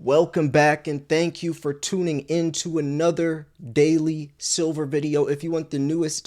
Welcome back and thank you for tuning in to another daily silver video. If you want the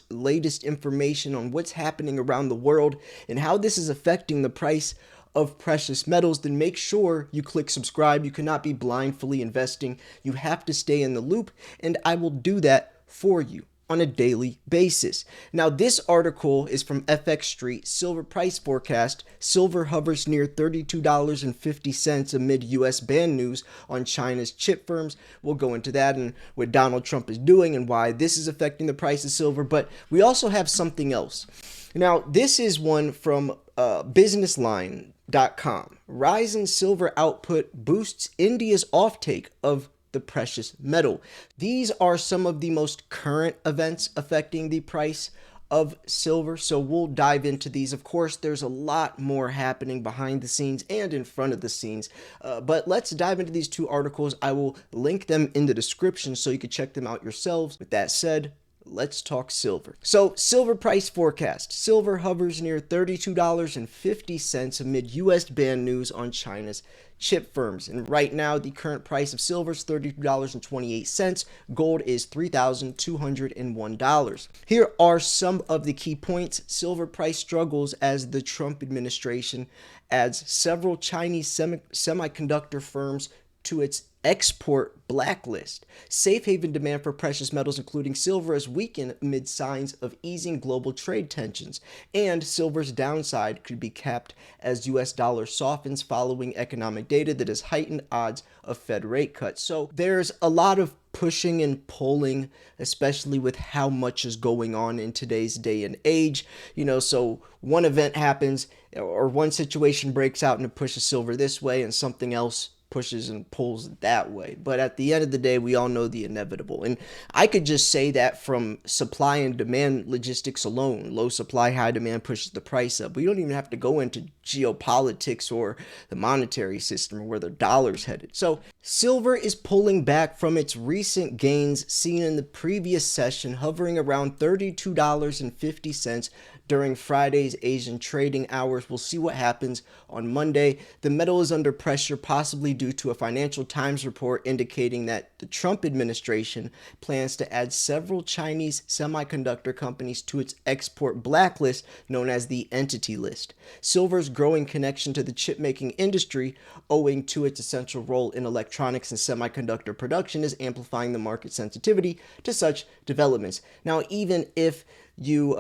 latest information on what's happening around the world and how this is affecting the price of precious metals, then make sure you click subscribe. You cannot be blindly investing. You have to stay in the loop, and I will do that for you on a daily basis. Now, this article is from FX Street, silver price forecast. Silver hovers near $32.50 amid U.S. ban news on China's chip firms. We'll go into that and what Donald Trump is doing and why this is affecting the price of silver. But we also have something else. Now, this is one from businessline.com. Rise in silver output boosts India's offtake of the precious metal. These are some of the most current events affecting the price of silver, so we'll dive into these. Of course, there's a lot more happening behind the scenes and in front of the scenes, but let's dive into these two articles. I will link them in the description so you can check them out yourselves. With that said, let's talk silver. So, silver price forecast. Silver hovers near $32.50 amid U.S. ban news on China's chip firms. And right now, the current price of silver is $32.28. Gold is $3,201. Here are some of the key points. Silver price struggles as the Trump administration adds several Chinese semiconductor firms to its export blacklist. Safe haven demand for precious metals, including silver, has weakened amid signs of easing global trade tensions, and silver's downside could be capped as U.S. dollar softens following economic data that has heightened odds of Fed rate cuts. So there's a lot of pushing and pulling, especially with how much is going on in today's day and age. So one event happens or one situation breaks out and it pushes silver this way and something else pushes and pulls that way. But at the end of the day, we all know the inevitable. And I could just say that from supply and demand logistics alone. Low supply, high demand pushes the price up. We don't even have to go into geopolitics or the monetary system or where the dollar's headed. So silver is pulling back from its recent gains seen in the previous session, hovering around $32.50 during Friday's Asian trading hours. We'll see what happens on Monday. The metal is under pressure, possibly due to a Financial Times report indicating that the Trump administration plans to add several Chinese semiconductor companies to its export blacklist, known as the Entity List. Silver's growing connection to the chip-making industry, owing to its essential role in electronics and semiconductor production, is amplifying the market sensitivity to such developments. Now, even if you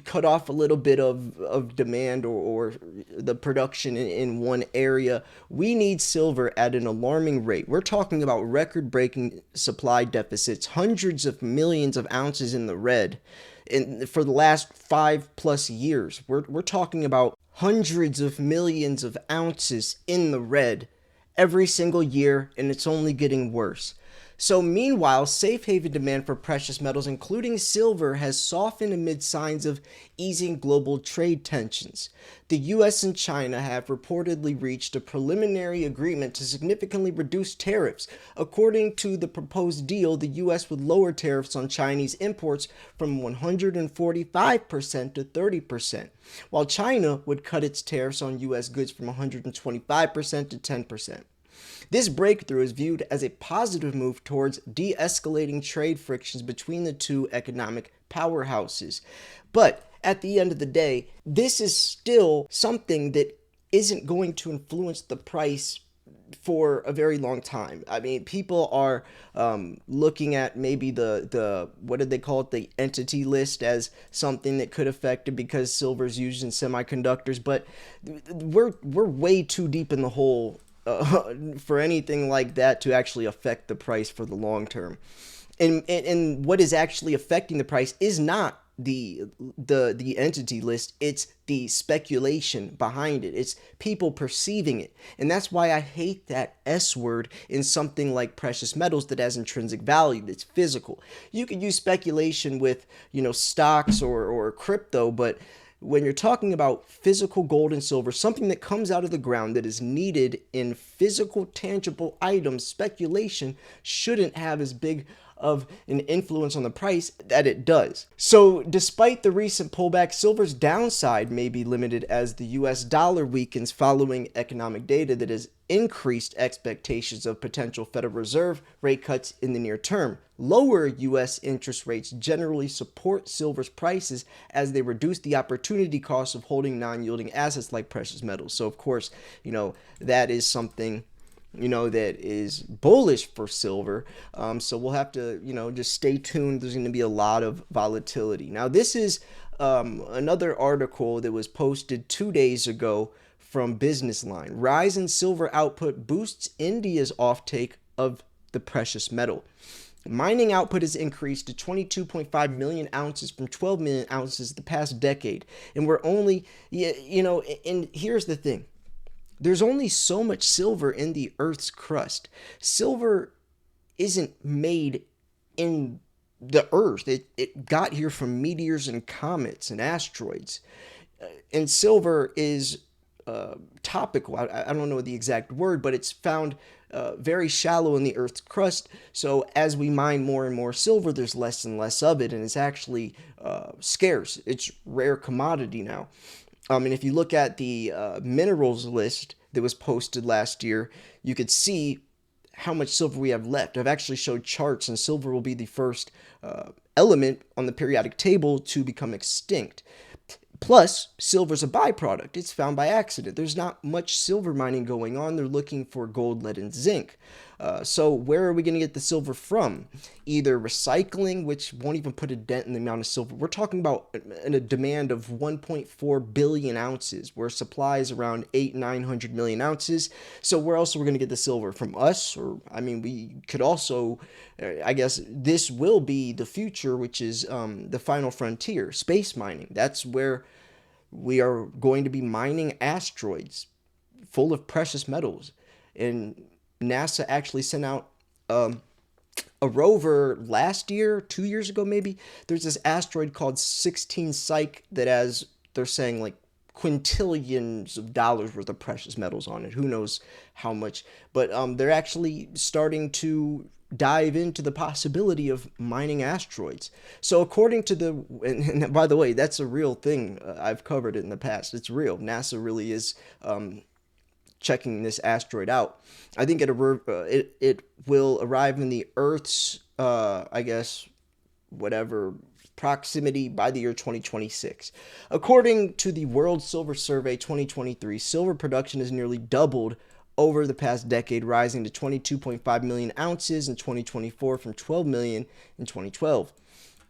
cut off a little bit of demand or the production in one area, we need silver at an alarming rate. We're talking about record-breaking supply deficits, hundreds of millions of ounces in the red. For the last 5+ years, we're talking about hundreds of millions of ounces in the red every single year, and it's only getting worse. So meanwhile, safe haven demand for precious metals, including silver, has softened amid signs of easing global trade tensions. The US and China have reportedly reached a preliminary agreement to significantly reduce tariffs. According to the proposed deal, the US would lower tariffs on Chinese imports from 145% to 30%, while China would cut its tariffs on US goods from 125% to 10%. This breakthrough is viewed as a positive move towards de-escalating trade frictions between the two economic powerhouses. But at the end of the day, this is still something that isn't going to influence the price for a very long time. I mean, people are looking at maybe the what did they call it, the entity list, as something that could affect it because silver is used in semiconductors. But we're way too deep in the hole for anything like that to actually affect the price for the long term. And what is actually affecting the price is not the entity list, it's the speculation behind it. It's people perceiving it. And that's why I hate that S word in something like precious metals that has intrinsic value, that's physical. You could use speculation with, stocks or crypto, but when you're talking about physical gold and silver, something that comes out of the ground that is needed in physical, tangible items, speculation shouldn't have as big of an influence on the price that it does. So despite the recent pullback, silver's downside may be limited as the US dollar weakens following economic data that has increased expectations of potential Federal Reserve rate cuts in the near term. Lower U.S. interest rates generally support silver's prices as they reduce the opportunity cost of holding non-yielding assets like precious metals. So, of course, that is something that is bullish for silver. So we'll have to, just stay tuned. There's going to be a lot of volatility. Now, this is another article that was posted 2 days ago from Business Line. Rise in silver output boosts India's offtake of the precious metal. Mining output has increased to 22.5 million ounces from 12 million ounces the past decade. And we're only, and here's the thing. There's only so much silver in the Earth's crust. Silver isn't made in the Earth. It got here from meteors and comets and asteroids. And silver is topical. I don't know the exact word, but it's found very shallow in the Earth's crust. So as we mine more and more silver, there's less and less of it, and it's actually scarce. It's rare commodity now. And if you look at the minerals list that was posted last year, you could see how much silver we have left. I've actually showed charts, and silver will be the first element on the periodic table to become extinct. Plus, silver's a byproduct. It's found by accident. There's not much silver mining going on. They're looking for gold, lead, and zinc. So where are we going to get the silver from? Either recycling, which won't even put a dent in the amount of silver. We're talking about a demand of 1.4 billion ounces, where supply is around 900 million ounces. So where else are we going to get the silver? From us? Or, we could also, I guess, this will be the future, which is the final frontier, space mining. That's where we are going to be mining asteroids full of precious metals. And NASA actually sent out a rover last year, 2 years ago maybe. There's this asteroid called 16 Psyche that has, they're saying, like quintillions of dollars worth of precious metals on it. Who knows how much. But they're actually starting to dive into the possibility of mining asteroids. So according to and by the way, that's a real thing. I've covered it in the past. It's real. NASA really is checking this asteroid out. I think it will arrive in the Earth's, proximity by the year 2026. According to the World Silver Survey 2023, silver production has nearly doubled over the past decade, rising to 22.5 million ounces in 2024 from 12 million in 2012.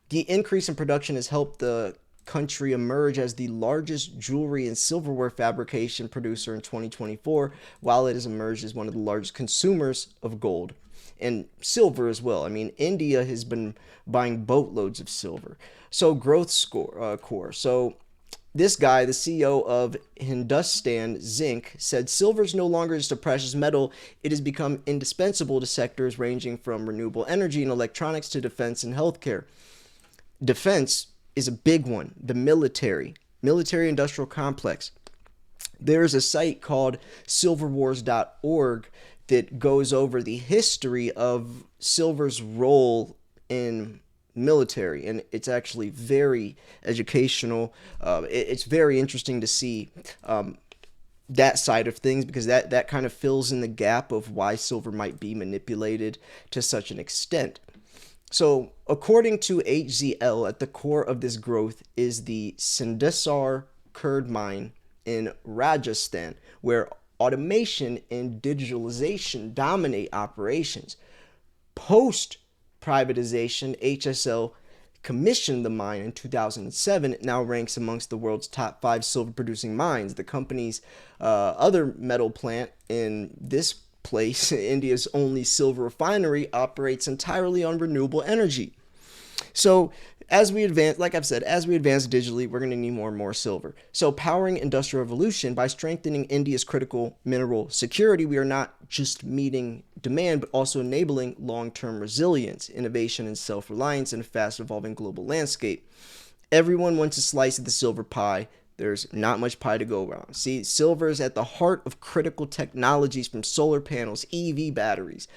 The increase in production has helped the country emerge as the largest jewelry and silverware fabrication producer in 2024, while it has emerged as one of the largest consumers of gold and silver as well. India has been buying boatloads of silver. So core. So this guy, the CEO of Hindustan Zinc, said silver is no longer just a precious metal. It has become indispensable to sectors ranging from renewable energy and electronics to defense and healthcare. Defense is a big one. The military industrial complex. There's a site called silverwars.org that goes over the history of silver's role in military, and it's actually very educational. It's very interesting to see that side of things, because that kind of fills in the gap of why silver might be manipulated to such an extent. So according to HZL, at the core of this growth is the Sindesar Kurd mine in Rajasthan, where automation and digitalization dominate operations. Post-privatization, HSL commissioned the mine in 2007. It now ranks amongst the world's top 5 silver-producing mines. The company's other metal plant in this place, India's only silver refinery, operates entirely on renewable energy. So as we advance, like I've said, as we advance digitally, we're going to need more and more silver. So powering industrial revolution by strengthening India's critical mineral security, we are not just meeting demand, but also enabling long-term resilience, innovation, and self-reliance in a fast-evolving global landscape. Everyone wants a slice of the silver pie, there's not much pie to go around. See, silver is at the heart of critical technologies from solar panels, EV batteries,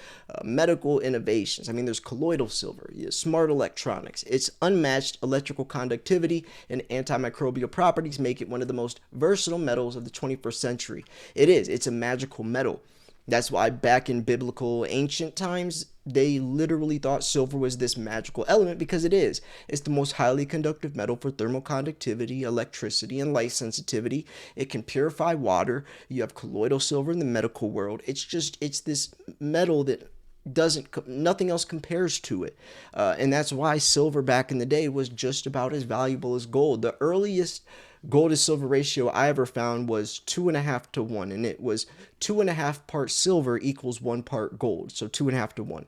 medical innovations. I mean, there's colloidal silver, smart electronics. Its unmatched electrical conductivity and antimicrobial properties make it one of the most versatile metals of the 21st century. It's a magical metal. That's why back in biblical ancient times, they literally thought silver was this magical element, because it is. It's the most highly conductive metal for thermal conductivity, electricity, and light sensitivity. It can purify water. You have colloidal silver in the medical world. It's this metal that nothing else compares to it. And that's why silver back in the day was just about as valuable as gold. The earliest gold to silver ratio I ever found was 2.5 to 1, and it was 2.5 parts silver equals 1 part gold, so 2.5 to 1.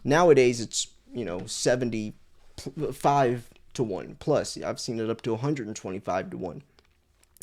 Nowadays it's 75 to 1 plus. I've seen it up to 125 to 1.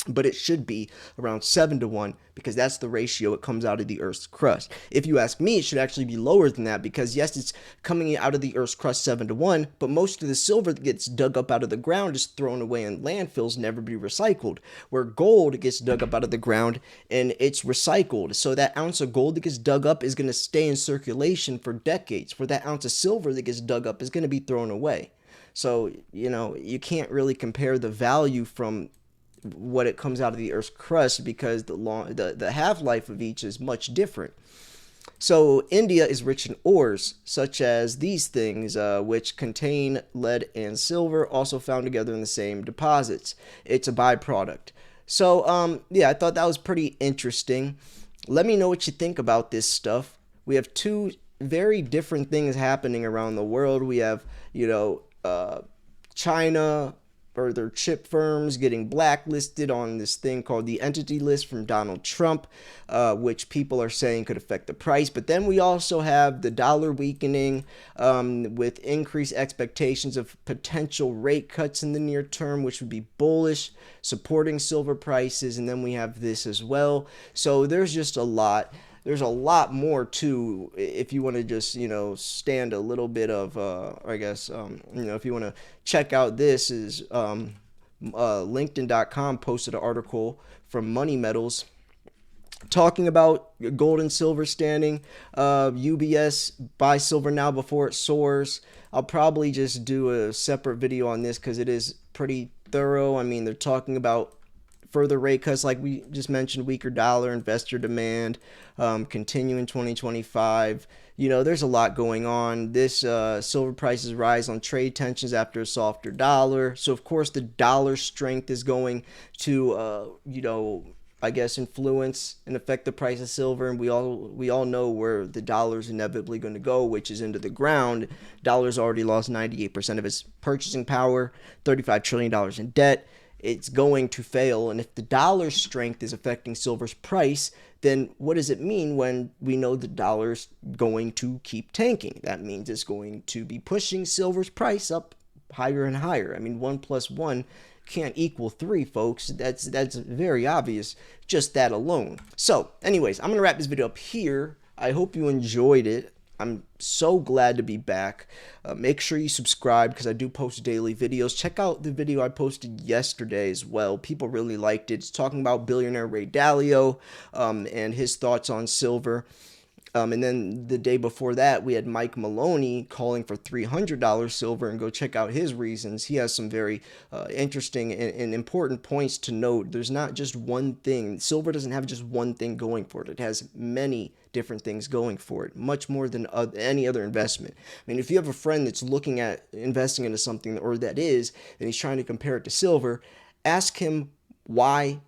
But it should be around 7 to 1, because that's the ratio it comes out of the Earth's crust. If you ask me, it should actually be lower than that, because yes, it's coming out of the Earth's crust 7 to 1, but most of the silver that gets dug up out of the ground is thrown away in landfills, never be recycled, where gold gets dug up out of the ground and it's recycled. So that ounce of gold that gets dug up is going to stay in circulation for decades, where that ounce of silver that gets dug up is going to be thrown away. So, you can't really compare the value from what it comes out of the Earth's crust, because the half-life of each is much different. So India is rich in ores, such as these things, which contain lead and silver, also found together in the same deposits. It's a byproduct. So yeah, I thought that was pretty interesting. Let me know what you think about this stuff. We have two very different things happening around the world. We have, China, or their chip firms, getting blacklisted on this thing called the entity list from Donald Trump, which people are saying could affect the price. But then we also have the dollar weakening, with increased expectations of potential rate cuts in the near term, which would be bullish, supporting silver prices. And then we have this as well. So there's just a lot. There's a lot more too, if you want to just, stand a little bit of, if you want to check out this, is LinkedIn.com posted an article from Money Metals talking about gold and silver standing. UBS buy silver now before it soars. I'll probably just do a separate video on this, because it is pretty thorough. I mean, they're talking about further rate cuts, like we just mentioned, weaker dollar, investor demand, continue in 2025. There's a lot going on. This silver prices rise on trade tensions after a softer dollar. So of course the dollar strength is going to, influence and affect the price of silver. And we all know where the dollar's inevitably going to go, which is into the ground. Dollar's already lost 98% of its purchasing power, $35 trillion in debt. It's going to fail. And if the dollar's strength is affecting silver's price, then what does it mean when we know the dollar's going to keep tanking? That means it's going to be pushing silver's price up higher and higher. I mean, 1 plus 1 can't equal 3, folks. That's very obvious, just that alone. So anyways, I'm going to wrap this video up here. I hope you enjoyed it. I'm so glad to be back. Make sure you subscribe, because I do post daily videos. Check out the video I posted yesterday as well. People really liked it. It's talking about billionaire Ray Dalio and his thoughts on silver. And then the day before that, we had Mike Maloney calling for $300 silver, and go check out his reasons. He has some very interesting and important points to note. There's not just one thing. Silver doesn't have just one thing going for it. It has many different things going for it, much more than any other investment. I mean, if you have a friend that's looking at investing into something, or that is, and he's trying to compare it to silver, ask him why,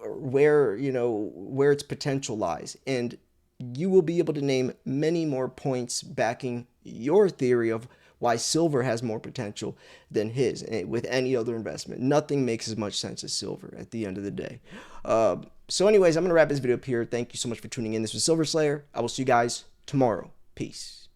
where its potential lies, and you will be able to name many more points backing your theory of why silver has more potential than his with any other investment. Nothing makes as much sense as silver at the end of the day. So anyways, I'm going to wrap this video up here. Thank you so much for tuning in. This was Silver Slayer. I will see you guys tomorrow. Peace.